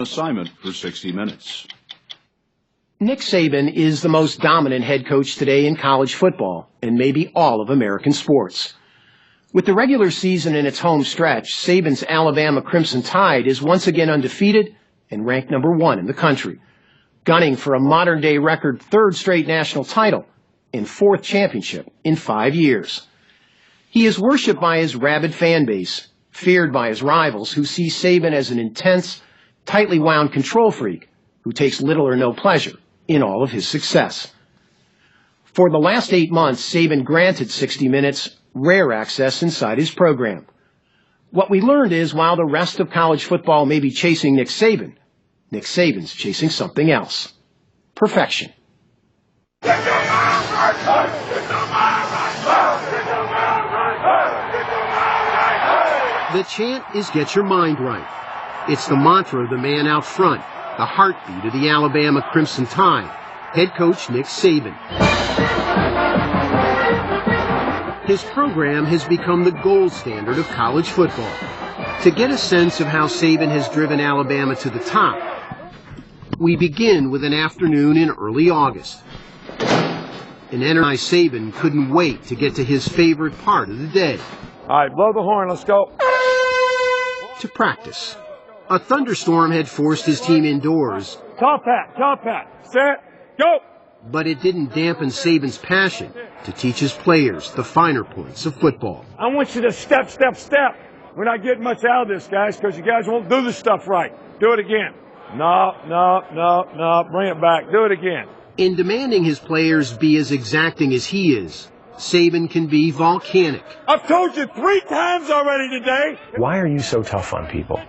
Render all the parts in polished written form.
Assignment for 60 minutes. Nick Saban is the most dominant head coach today in college football and maybe all of American sports. With the regular season in its home stretch, Saban's Alabama Crimson Tide is once again undefeated and ranked number 1 in the country, gunning for a modern-day record 3rd straight national title and 4th championship in 5 years. He is worshipped by his rabid fan base, feared by his rivals who see Saban as an intense, tightly wound control freak who takes little or no pleasure in all of his success. For the last 8 months, Saban granted 60 Minutes rare access inside his program. What we learned is while the rest of college football may be chasing Nick Saban's chasing something else. Perfection. The chant is "Get your mind right." It's the mantra of the man out front, the heartbeat of the Alabama Crimson Tide, head coach Nick Saban. His program has become the gold standard of college football. To get a sense of how Saban has driven Alabama to the top, we begin with an afternoon in early August. An energized Saban couldn't wait to get to his favorite part of the day. All right, blow the horn, let's go. To practice. A thunderstorm had forced his team indoors. Top hat, set, go! But it didn't dampen Saban's passion to teach his players the finer points of football. I want you to step. We're not getting much out of this, guys, because you guys won't do this stuff right. Do it again. No, bring it back. Do it again. In demanding his players be as exacting as he is, Saban can be volcanic. I've told you 3 times already today. Why are you so tough on people?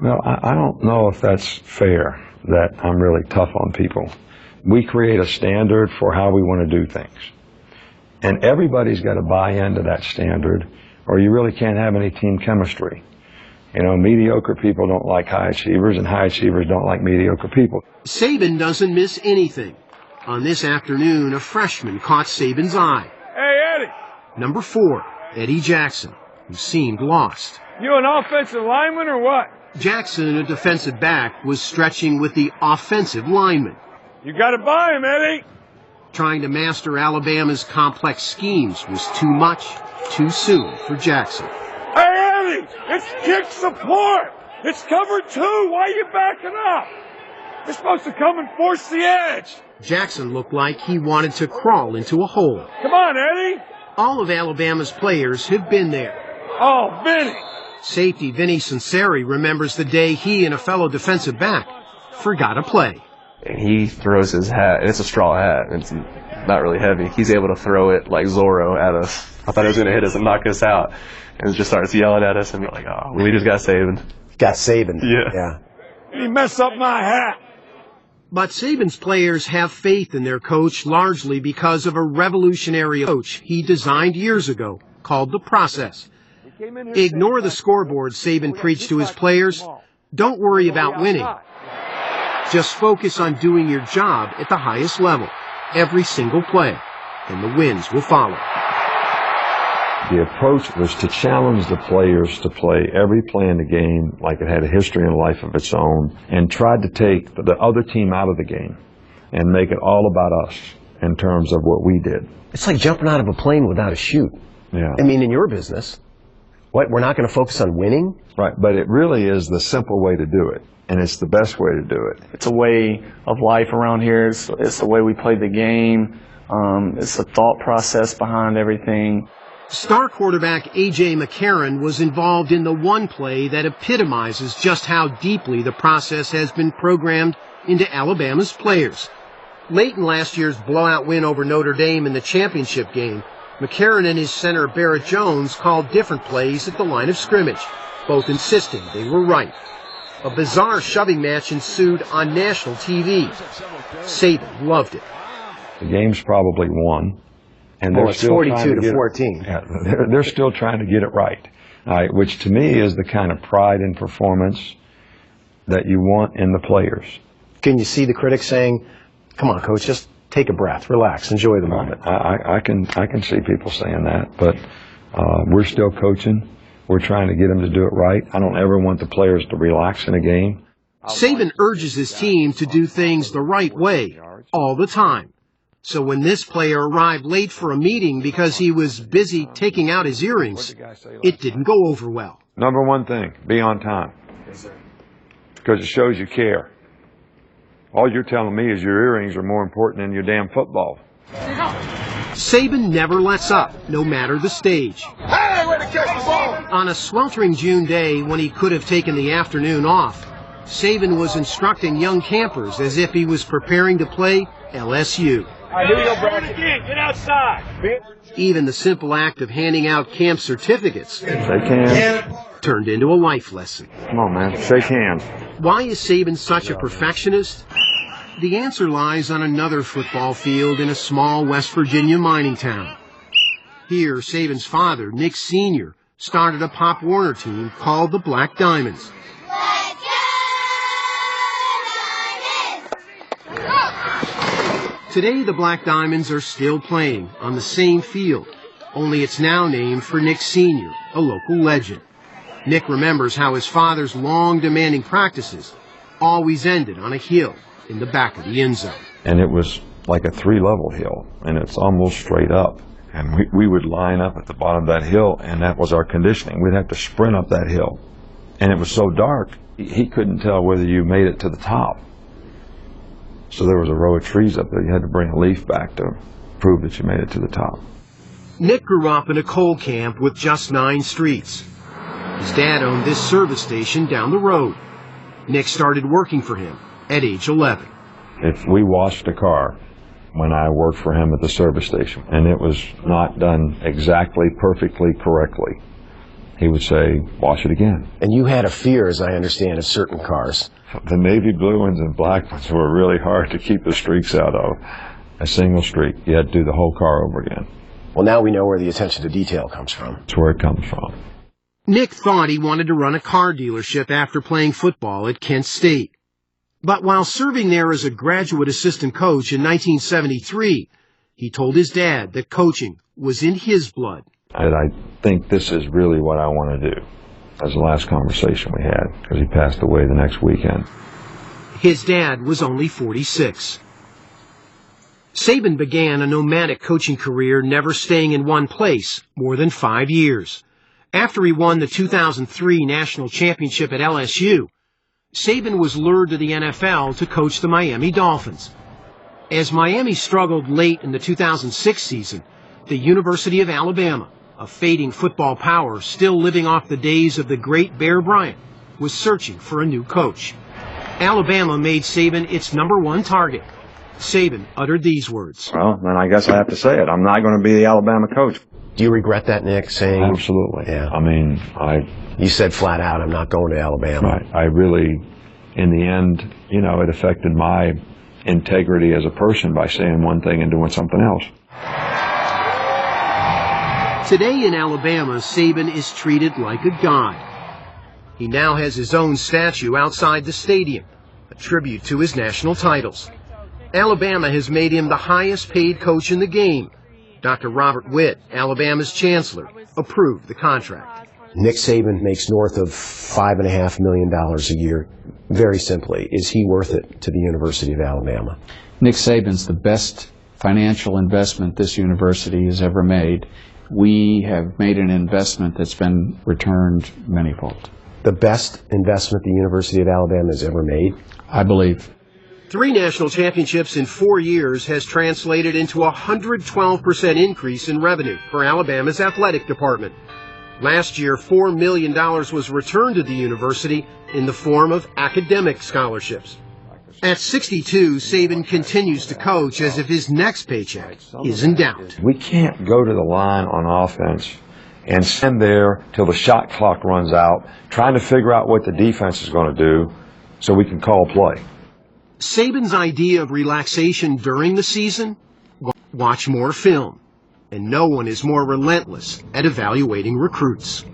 Well, I don't know if that's fair, that I'm really tough on people. We create a standard for how we want to do things. And everybody's got to buy into that standard, or you really can't have any team chemistry. You know, mediocre people don't like high achievers, and high achievers don't like mediocre people. Saban doesn't miss anything. On this afternoon, a freshman caught Saban's eye. Hey, Eddie. Number 4, Eddie Jackson, who seemed lost. You an offensive lineman or what? Jackson, a defensive back, was stretching with the offensive lineman. You got to buy him, Eddie. Trying to master Alabama's complex schemes was too much, too soon for Jackson. Hey, Eddie, it's kick support. It's cover 2. Why are you backing up? You're supposed to come and force the edge. Jackson looked like he wanted to crawl into a hole. Come on, Eddie. All of Alabama's players have been there. Oh, Vinny. Safety Vinny Sunseri remembers the day he and a fellow defensive back forgot a play. And he throws his hat, and it's a straw hat, and it's not really heavy. He's able to throw it like Zorro at us. I thought it was going to hit us and knock us out. And just starts yelling at us, and we're like, oh, we just got Saban. Got Saban. Yeah. He messed up my hat. But Saban's players have faith in their coach largely because of a revolutionary approach he designed years ago called the process. Ignore the scoreboard, Saban preached to his players. Don't worry about winning. Just focus on doing your job at the highest level, every single play, and the wins will follow. The approach was to challenge the players to play every play in the game like it had a history and life of its own, and tried to take the other team out of the game and make it all about us in terms of what we did. It's like jumping out of a plane without a chute. Yeah. I mean, in your business, what, we're not going to focus on winning? Right, but it really is the simple way to do it, and it's the best way to do it. It's a way of life around here. It's the way we play the game. It's the thought process behind everything. Star quarterback A.J. McCarron was involved in the one play that epitomizes just how deeply the process has been programmed into Alabama's players. Late in last year's blowout win over Notre Dame in the championship game, McCarron and his center Barrett Jones called different plays at the line of scrimmage, both insisting they were right. A bizarre shoving match ensued on national TV. Saban loved it. The game's probably won. And it's 42 to 14. Yeah, they're still trying to get it right, which to me is the kind of pride in performance that you want in the players. Can you see the critics saying, come on, coach, just take a breath, relax, enjoy the moment? I can see people saying that, but we're still coaching. We're trying to get them to do it right. I don't ever want the players to relax in a game. Saban urges his team to do things the right way all the time. So when this player arrived late for a meeting because he was busy taking out his earrings, it didn't go over well. Number one thing, be on time. Because it shows you care. All you're telling me is your earrings are more important than your damn football. Saban never lets up, no matter the stage. Hey, way to catch the ball! On a sweltering June day when he could have taken the afternoon off, Saban was instructing young campers as if he was preparing to play LSU. All right, here we go, Brad. Again, get outside. Even the simple act of handing out camp certificates Shake hands. turned into a life lesson. Come on, man. Shake hands. Why is Saban such a perfectionist? The answer lies on another football field in a small West Virginia mining town. Here, Saban's father, Nick Sr., started a Pop Warner team called the Black Diamonds. Today, the Black Diamonds are still playing on the same field, only it's now named for Nick Sr., a local legend. Nick remembers how his father's long, demanding practices always ended on a hill in the back of the end zone. And it was like a 3-level hill, and it's almost straight up. And we would line up at the bottom of that hill, and that was our conditioning. We'd have to sprint up that hill. And it was so dark, he couldn't tell whether you made it to the top. So there was a row of trees up there. You had to bring a leaf back to prove that you made it to the top. Nick grew up in a coal camp with just 9 streets. His dad owned this service station down the road. Nick started working for him at age 11. If we washed a car when I worked for him at the service station, and it was not done exactly, perfectly, correctly, he would say, wash it again. And you had a fear, as I understand, of certain cars. The navy blue ones and black ones were really hard to keep the streaks out of. A single streak, you had to do the whole car over again. Well, now we know where the attention to detail comes from. That's where it comes from. Nick thought he wanted to run a car dealership after playing football at Kent State. But while serving there as a graduate assistant coach in 1973, he told his dad that coaching was in his blood. And I think this is really what I want to do. That was the last conversation we had, because he passed away the next weekend. His dad was only 46. Saban began a nomadic coaching career, never staying in one place more than 5 years. After he won the 2003 national championship at LSU, Saban was lured to the NFL to coach the Miami Dolphins. As Miami struggled late in the 2006 season, the University of Alabama, a fading football power still living off the days of the great Bear Bryant, was searching for a new coach. Alabama made Saban its #1 target. Saban uttered these words. Well, then I guess I have to say it. I'm not going to be the Alabama coach. Do you regret that, Nick, saying... Absolutely. Yeah. I mean, You said flat out, I'm not going to Alabama. I really, in the end, it affected my integrity as a person by saying one thing and doing something else. Today in Alabama, Saban is treated like a god. He now has his own statue outside the stadium, a tribute to his national titles. Alabama has made him the highest paid coach in the game. Dr. Robert Witt, Alabama's chancellor, approved the contract. Nick Saban makes north of $5.5 million a year. Very simply, is he worth it to the University of Alabama? Nick Saban's the best financial investment this university has ever made. We have made an investment that's been returned manyfold. The best investment the University of Alabama has ever made? I believe. 3 national championships in 4 years has translated into a 112% increase in revenue for Alabama's athletic department. Last year, $4 million was returned to the university in the form of academic scholarships. At 62, Saban continues to coach as if his next paycheck is in doubt. We can't go to the line on offense and stand there till the shot clock runs out, trying to figure out what the defense is going to do so we can call play. Saban's idea of relaxation during the season? Watch more film. And no one is more relentless at evaluating recruits.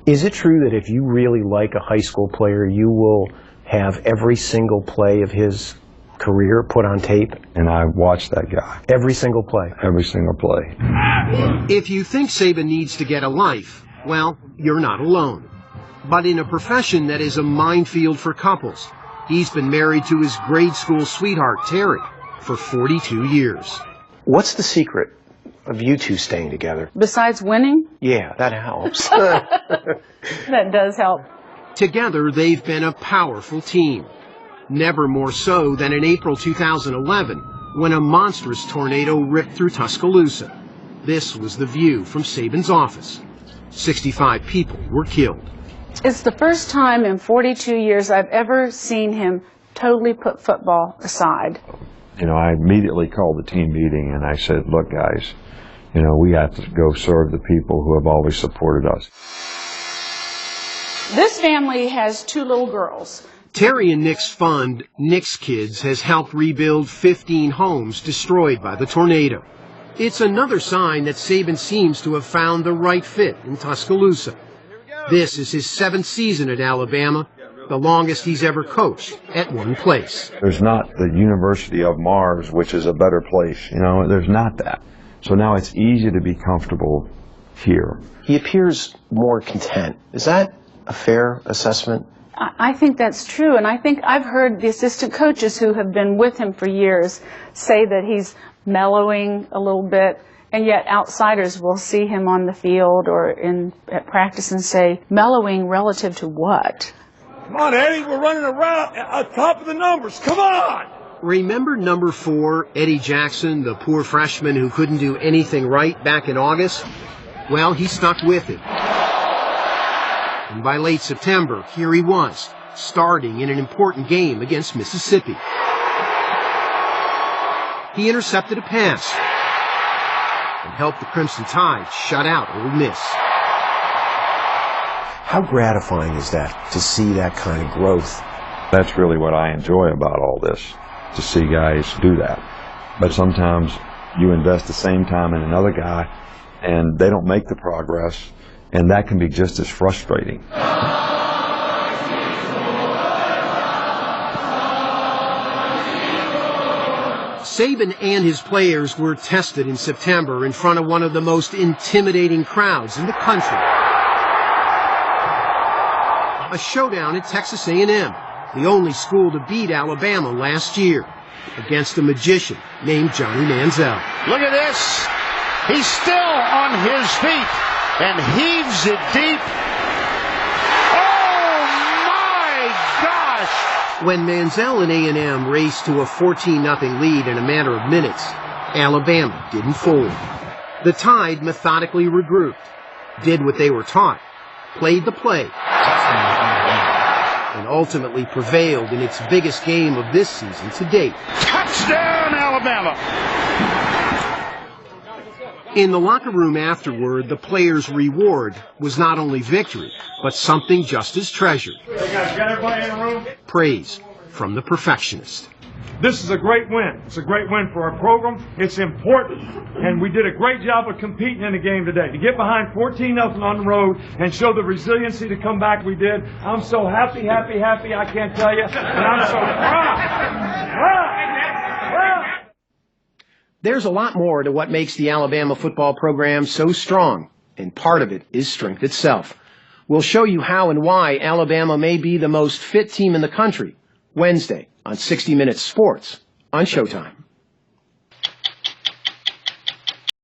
Is it true that if you really like a high school player, you will have every single play of his career put on tape? And I watched that guy. Every single play? Every single play. If you think Saban needs to get a life, well, you're not alone. But in a profession that is a minefield for couples, He's been married to his grade school sweetheart, Terry, for 42 years. What's the secret of you two staying together? Besides winning? Yeah, that helps. That does help. Together, they've been a powerful team. Never more so than in April 2011, when a monstrous tornado ripped through Tuscaloosa. This was the view from Saban's office. 65 people were killed. It's the first time in 42 years I've ever seen him totally put football aside. You know, I immediately called the team meeting and I said, look, guys, you know, we have to go serve the people who have always supported us. This family has 2 little girls. Terry and Nick's fund, Nick's Kids, has helped rebuild 15 homes destroyed by the tornado. It's another sign that Saban seems to have found the right fit in Tuscaloosa. This is his 7th season at Alabama, the longest he's ever coached at one place. There's not the University of Mars, which is a better place. You know, there's not that. So now it's easy to be comfortable here. He appears more content. Is that a fair assessment? I think that's true, and I think I've heard the assistant coaches who have been with him for years say that he's mellowing a little bit, and yet outsiders will see him on the field or at practice and say, mellowing relative to what? Come on, Eddie, we're running around on top of the numbers. Come on! Remember number 4, Eddie Jackson, the poor freshman who couldn't do anything right back in August? Well, he stuck with it. And by late September, here he was, starting in an important game against Mississippi. He intercepted a pass and helped the Crimson Tide shut out Ole Miss. How gratifying is that to see that kind of growth? That's really what I enjoy about all this, to see guys do that. But sometimes you invest the same time in another guy and they don't make the progress, and that can be just as frustrating. Saban and his players were tested in September in front of one of the most intimidating crowds in the country. A showdown at Texas A&M, the only school to beat Alabama last year, against a magician named Johnny Manziel. Look at this. He's still on his feet and heaves it deep. Oh, my gosh! When Manziel and A&M raced to a 14-0 lead in a matter of minutes, Alabama didn't fold. The Tide methodically regrouped, did what they were taught, played the play, and ultimately prevailed in its biggest game of this season to date. Touchdown, Alabama! In the locker room afterward, the players' reward was not only victory, but something just as treasured. Hey guys, got everybody in the room? Praise from the perfectionist. This is a great win. It's a great win for our program. It's important. And we did a great job of competing in the game today. To get behind 14-0 on the road and show the resiliency to come back we did. I'm so happy, I can't tell you. And I'm so proud. There's a lot more to what makes the Alabama football program so strong, and part of it is strength itself. We'll show you how and why Alabama may be the most fit team in the country Wednesday on 60 Minutes Sports on Showtime.